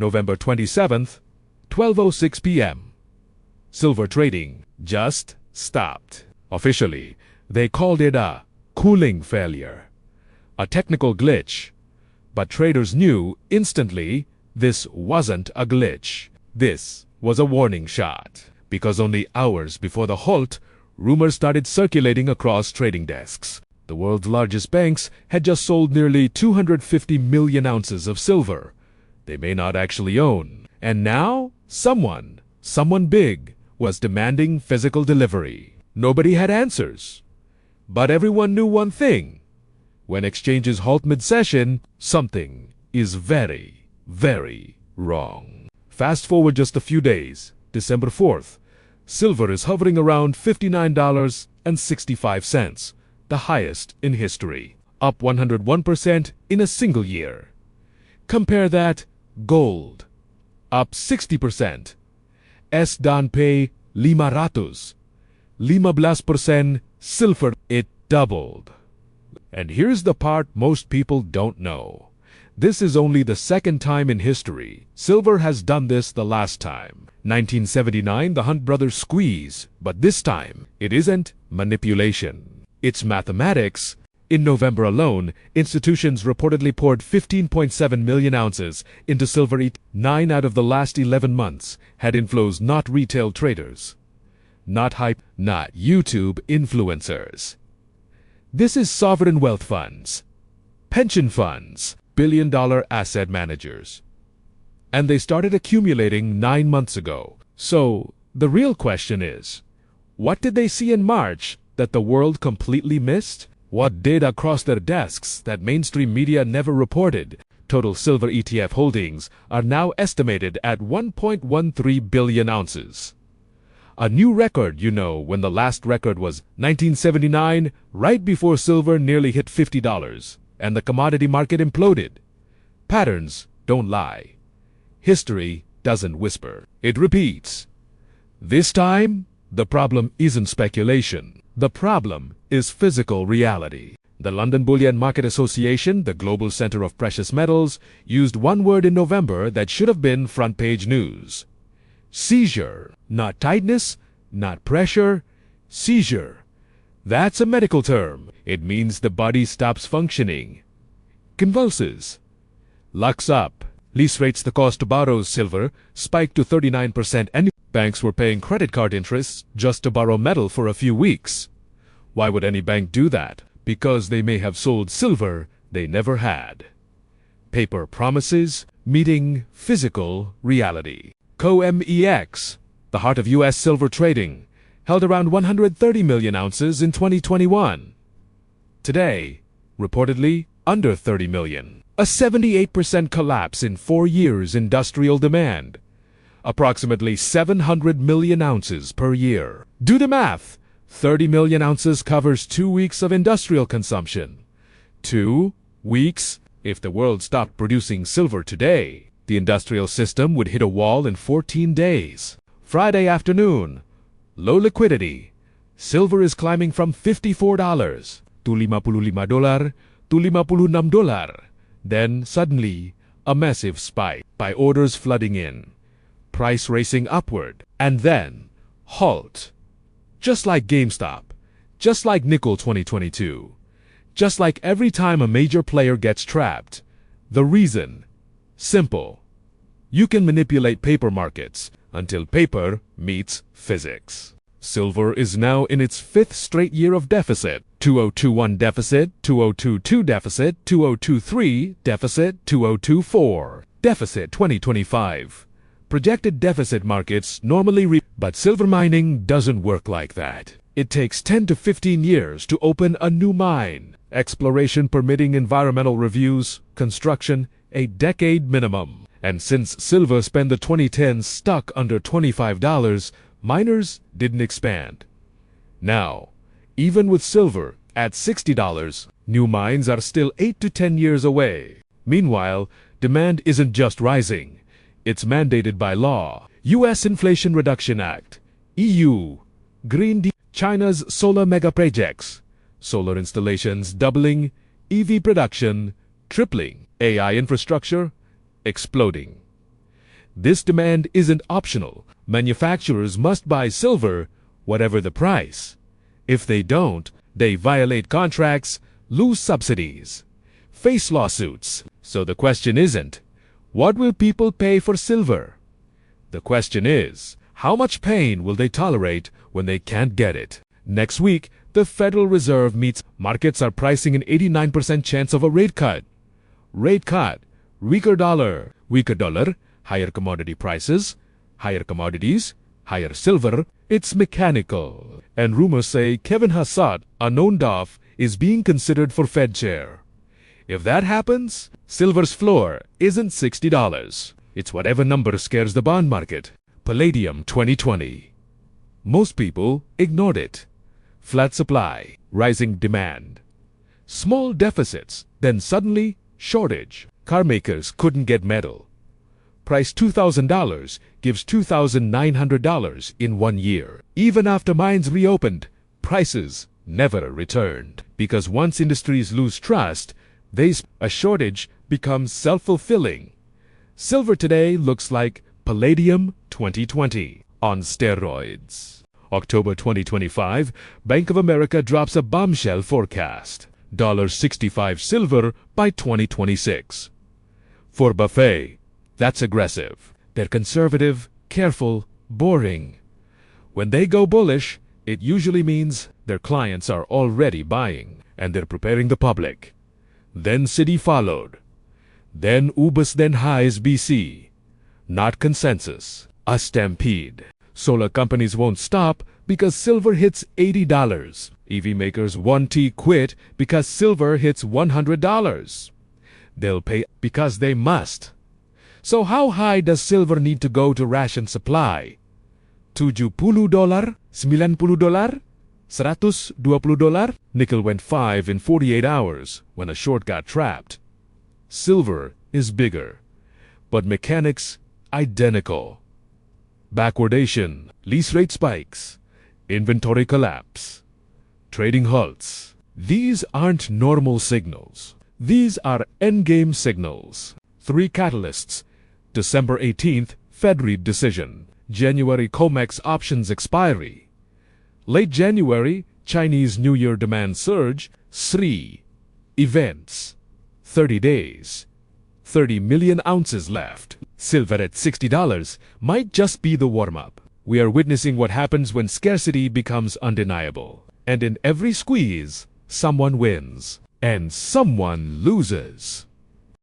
November 27th, 12:06 p.m. Silver trading just stopped. Officially, they called it a cooling failure, a technical glitch. But traders knew instantly this wasn't a glitch. This was a warning shot, because only hours before the halt, rumors started circulating across trading desks. The world's largest banks had just sold nearly 250 million ounces of silver they may not actually own. And now, someone big, was demanding physical delivery. Nobody had answers. But everyone knew one thing. When exchanges halt mid-session, something is very, very wrong. Fast forward just a few days, December 4th, silver is hovering around $59.65, the highest in history, up 101% in a single year. Compare that, gold, up 60%. Dan pay 15%, silver, it doubled. And here's the part most people don't know. This is only the second time in history. Silver has done this the last time. 1979, the Hunt brothers squeeze, but this time, it isn't manipulation. It's mathematics. In November alone, institutions reportedly poured 15.7 million ounces into silver. 9 out of the last 11 months had inflows, not retail traders, not hype, not YouTube influencers. This is sovereign wealth funds, pension funds, billion-dollar asset managers. And they started accumulating 9 months ago. So, the real question is, what did they see in March that the world completely missed? What data crossed their desks that mainstream media never reported? Total silver ETF holdings are now estimated at 1.13 billion ounces. A new record, when the last record was 1979, right before silver nearly hit $50, and the commodity market imploded. Patterns don't lie. History doesn't whisper. It repeats. This time, the problem isn't speculation. The problem is physical reality. The London Bullion Market Association, the global center of precious metals, used one word in November that should have been front-page news. Seizure. Not tightness, not pressure. Seizure. That's a medical term. It means the body stops functioning. Convulses. Locks up. Lease rates, the cost to borrow silver, spiked to 39%, and banks were paying credit card interests just to borrow metal for a few weeks. Why would any bank do that? Because they may have sold silver they never had. Paper promises meeting physical reality. COMEX, the heart of U.S. silver trading, held around 130 million ounces in 2021. Today, reportedly under 30 million. A 78% collapse in 4 years industrial demand. Approximately 700 million ounces per year. Do the math. 30 million ounces covers 2 weeks of industrial consumption. 2 weeks? If the world stopped producing silver today, the industrial system would hit a wall in 14 days. Friday afternoon. Low liquidity. Silver is climbing from $54 to $55 to $56. Then, suddenly, a massive spike by orders flooding in. Price racing upward. And then, halt. Just like GameStop. Just like nickel 2022. Just like every time a major player gets trapped. The reason? Simple. You can manipulate paper markets until paper meets physics. Silver is now in its 5th straight year of deficit. 2021 deficit, 2022 deficit, 2023 deficit, 2024 deficit 2025. Projected deficit markets normally but silver mining doesn't work like that. It takes 10 to 15 years to open a new mine. Exploration, permitting, environmental reviews, construction, a decade minimum. And since silver spent the 2010s stuck under $25, miners didn't expand. Now, even with silver at $60, new mines are still 8 to 10 years away. Meanwhile, demand isn't just rising. It's mandated by law. U.S. Inflation Reduction Act, EU, Green Deal, China's solar mega projects, solar installations doubling, EV production tripling, AI infrastructure exploding. This demand isn't optional. Manufacturers must buy silver, whatever the price. If they don't, they violate contracts, lose subsidies, face lawsuits. So the question isn't, what will people pay for silver? The question is, how much pain will they tolerate when they can't get it? Next week, the Federal Reserve meets. Markets are pricing an 89% chance of a rate cut. Rate cut. Weaker dollar. Weaker dollar. Higher commodity prices. Higher commodities. Higher silver. It's mechanical. And rumors say Kevin Hassad, a known doff, is being considered for Fed chair. If that happens, silver's floor isn't $60. It's whatever number scares the bond market. Palladium 2020. Most people ignored it. Flat supply, rising demand. Small deficits, then suddenly shortage. Car makers couldn't get metal. Price $2,000 gives $2,900 in 1 year. Even after mines reopened, prices never returned. Because once industries lose trust, a shortage becomes self-fulfilling. Silver today looks like Palladium 2020 on steroids. October 2025, Bank of America drops a bombshell forecast. $65 silver by 2026. For Buffet, that's aggressive. They're conservative, careful, boring. When they go bullish, it usually means their clients are already buying and they're preparing the public. Then Citi followed. Then UBS, then highs BC. Not consensus. A stampede. Solar companies won't stop because silver hits $80. EV makers 1T quit because silver hits $100. They'll pay because they must. So how high does silver need to go to ration supply? $70, $90, $120? Nickel went 5 in 48 hours when a short got trapped. Silver is bigger, but mechanics identical. Backwardation, lease rate spikes, inventory collapse, trading halts. These aren't normal signals. These are endgame signals. 3 catalysts. December 18th, Fed rate decision. January COMEX options expiry. Late January, Chinese New Year demand surge. 3 events. 30 days. 30 million ounces left. Silver at $60 might just be the warm-up. We are witnessing what happens when scarcity becomes undeniable. And in every squeeze, someone wins and someone loses.